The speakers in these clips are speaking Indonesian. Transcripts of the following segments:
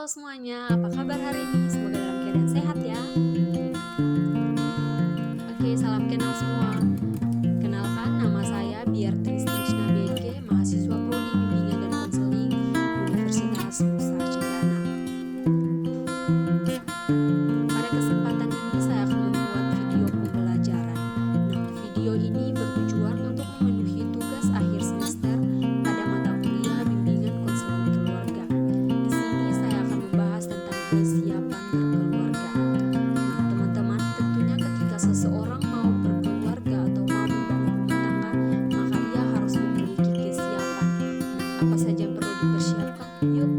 semuanya, apa kabar hari ini? Semoga dalam keadaan sehat ya. Oke, salam kenal semua. Kenalkan, nama saya Beatrice Trishna BG, mahasiswa Prodi Bimbingan dan Konseling Universitas Nusa Cendana. Pada kesempatan ini saya akan membuat video pembelajaran. Video ini bertujuan untuk memenuhi tugas akhir semester pada mata kuliah Bimbingan Konseling Keluarga. Di sini saya akan membahas tentang kesiapan berkeluarga. Teman-teman, tentunya ketika seseorang mau berkeluarga atau mau membangun rumah tangga, maka dia harus memiliki kesiapan. Apa saja yang perlu dipersiapkan? Yuk,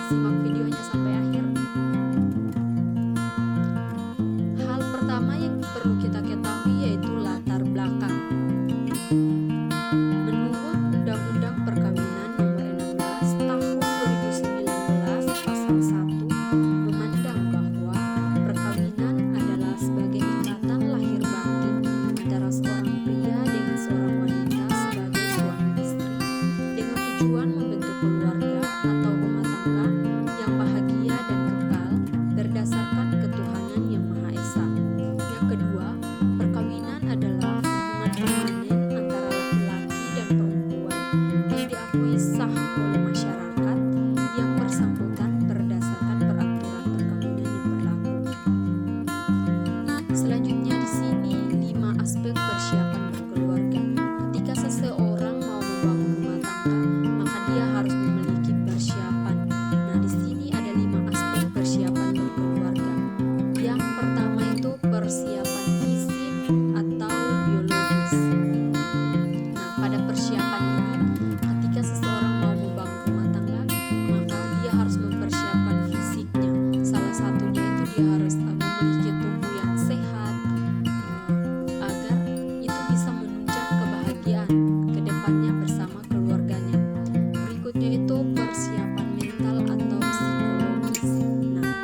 simak videonya sampai akhir. Hal pertama yang perlu kita ketahui yaitu latar belakang. Menurut Undang-Undang Perkawinan Nomor 16 Tahun 2019 Pasal 1 memandang bahwa perkawinan adalah sebagai ikatan lahir batin antara seorang pria dengan seorang wanita sebagai suami istri dengan tujuan membentuk keluarga atau rumah tangga yang bahagia dan kekal berdasarkan ketuhanan yang Maha Esa. Yang kedua, perkawinan adalah hubungan permanen antara laki-laki dan perempuan yang diakui sah oleh masyarakat yang bersangkutan berdasarkan peraturan perkawinan yang berlaku. Selanjutnya di sini 5 aspek persiapan berkeluarga. Ketika seseorang mau membangun rumah tangga, maka dia harus memiliki persiapan. Nah, di sini ada 5 aspek persiapan berkeluarga. Yang pertama itu persiapan fisik atau biologis. Nah, pada persiapan ini, ketika seseorang mau membangun rumah tangga, maka dia harus mempersiapkan fisiknya. Salah satunya itu dia harus memiliki tubuh yang sehat, agar itu bisa menunjang kebahagiaan ke depannya bersama keluarganya. Berikutnya itu persiapan mental atau psikologis. Nah,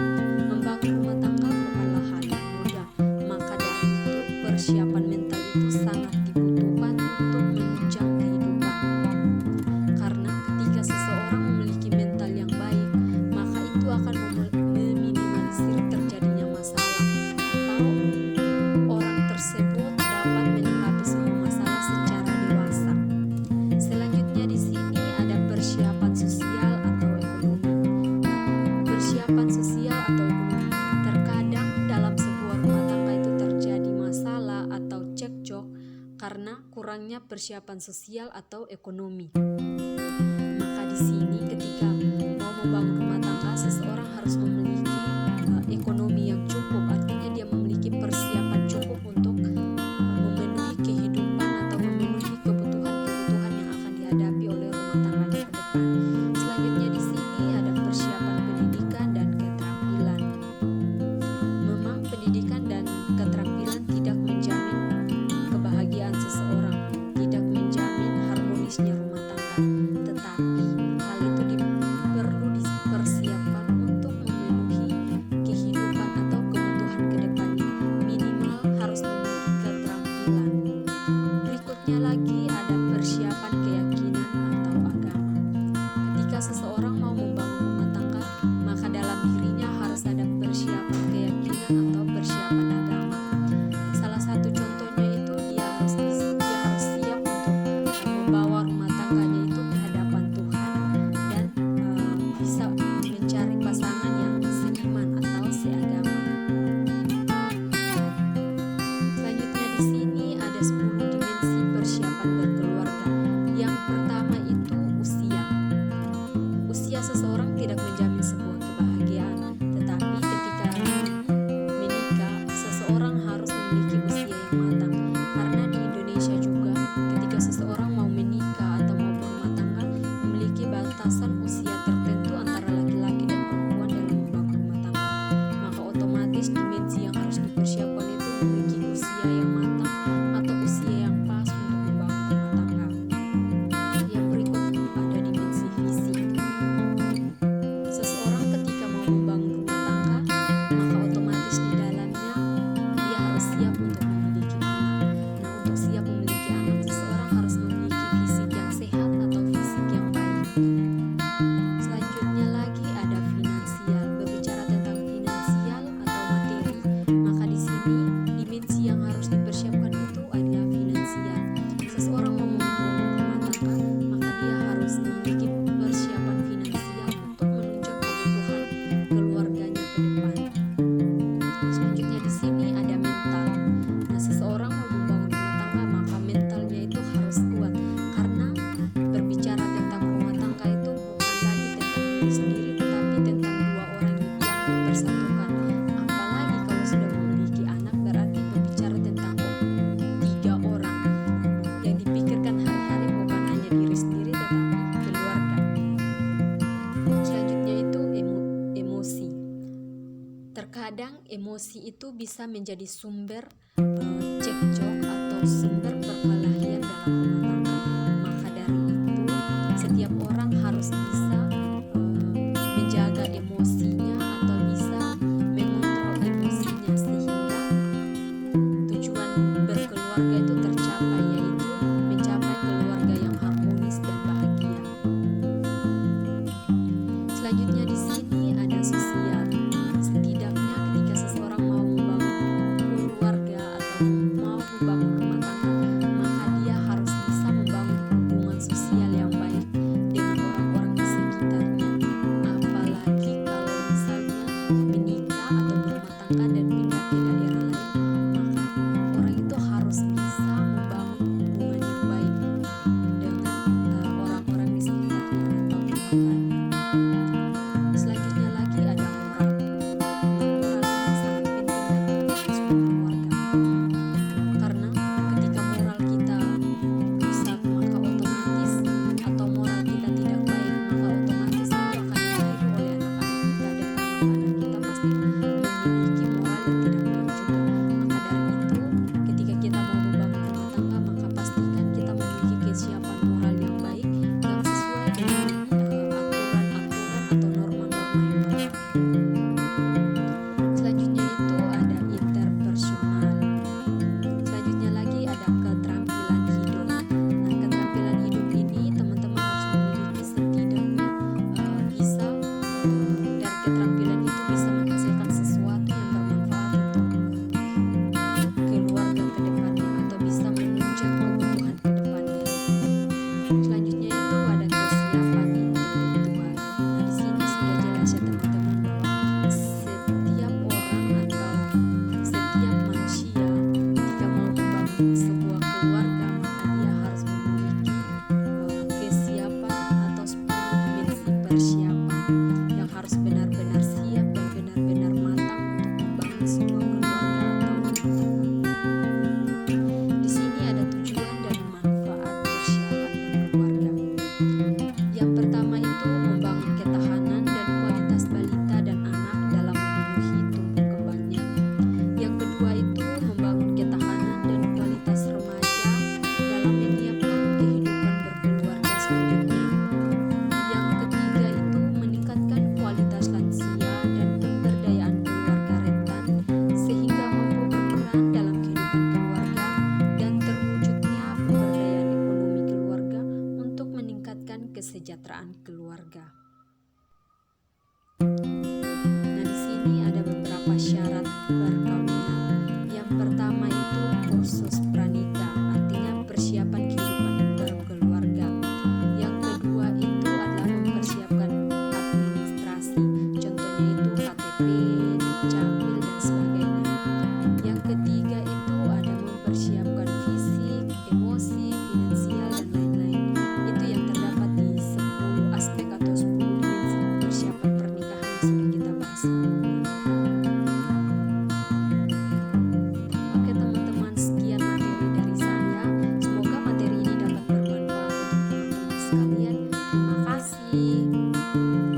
membangun rumah tangga bukanlah hal yang mudah, maka dari itu persiapan mental itu sangat dibutuhkan untuk menunjang kehidupan. Karena ketika seseorang memiliki mental yang baik, maka itu akan meminimalisir terjadinya masalah atau orang tersebut dapat menyikapi semua masalah secara dewasa. Selanjutnya di sini ada persiapan sosial atau ekonomi. Persiapan sosial atau ekonomi. Terkadang dalam sebuah rumah tangga itu terjadi masalah atau cekcok karena kurangnya persiapan sosial atau ekonomi. Maka di sini ketika mau membangun rumah tangga, seseorang harus memiliki ekonomi yang cukup, artinya dia memiliki persiapan cukup untuk memenuhi kehidupan atau memenuhi kebutuhan-kebutuhan yang akan dihadapi oleh rumah tangganya ke depan. Selanjutnya di sini ada persiapan pendidikan dan keterampilan. Memang pendidikan dan keterampilan tidak menjamin kebahagiaan seseorang, tidak menjamin harmonisnya rumah tangga, tetapi hal itu perlu dipersiapkan Kadang emosi itu bisa menjadi sumber cekcok atau sumber perkelahian dalam rumah tangga. Maka dari itu, setiap orang harus bisa menjaga emosinya atau bisa mengontrol emosinya sehingga tujuan berkeluarga itu tercapai, yaitu mencapai keluarga yang harmonis dan bahagia. Selanjutnya di sini ada sosial. Setidaknya ketika seseorang mau membangun keluarga atau mau membangun rumah tangga, maka dia harus bisa membangun hubungan sosial yang baik dengan orang-orang di sekitarnya. Apalagi kalau misalnya menikah atau berumah tangga dan pindah ke daerah lain, maka orang itu harus bisa membangun hubungan yang baik dengan orang-orang di sekitarnya atau tetangga. Selanjutnya lagi ada moral. Moral ini sangat penting dalam sebuah keluarga. Karena ketika moral kita rusak, maka otomatis atau moral kita tidak baik, maka otomatis itu akan ditiru oleh anak-anak kita dan anak-anak kita pasti memiliki moral yang tidak baik juga. Maka dari itu, ketika kita mau membangun rumah tangga, maka pastikan kita memiliki kesiapan moral yang baik yang sesuai dengan aturan-aturan atau norma-norma yang berlaku. Selanjutnya itu ada interpersonal. Selanjutnya lagi ada keterampilan hidup. Nah, keterampilan hidup ini teman-teman harus memiliki setidaknya bisa dari keterampilan itu bisa menghasilkan sesuatu yang bermanfaat untuk keluarga ke depannya atau bisa menunjang kebutuhan ke depannya. Selanjutnya itu ada kesiapan intelektual. Nah, di sini sudah jelas ya teman-teman bahwa setiap orang atau setiap manusia ketika mau membangun sebuah keluarga, maka dia harus memiliki kesiapan atau 10 dimensi persiapan yang harus benar-benar siap dan benar-benar matang untuk membangun sebuah keluarga atau rumah tangga. Di sini ada tujuan dan manfaat persiapan berkeluarga. Yang pertama itu membangun ketahanan dan kualitas balita dan anak dalam memenuhi tumbuh kembangnya. Yang kedua itu membangun ketahanan dan kualitas remaja dalam menyiapkan kehidupan berkeluarga selanjutnya. Yang ketiga itu meningkatkan kualitas lansia dan pemberdayaan keluarga rentan sehingga mampu berperan dalam kehidupan keluarga dan terwujudnya pemberdayaan ekonomi keluarga untuk meningkatkan kesejahteraan keluarga. Nah, di sini ada beberapa syarat perkawinan.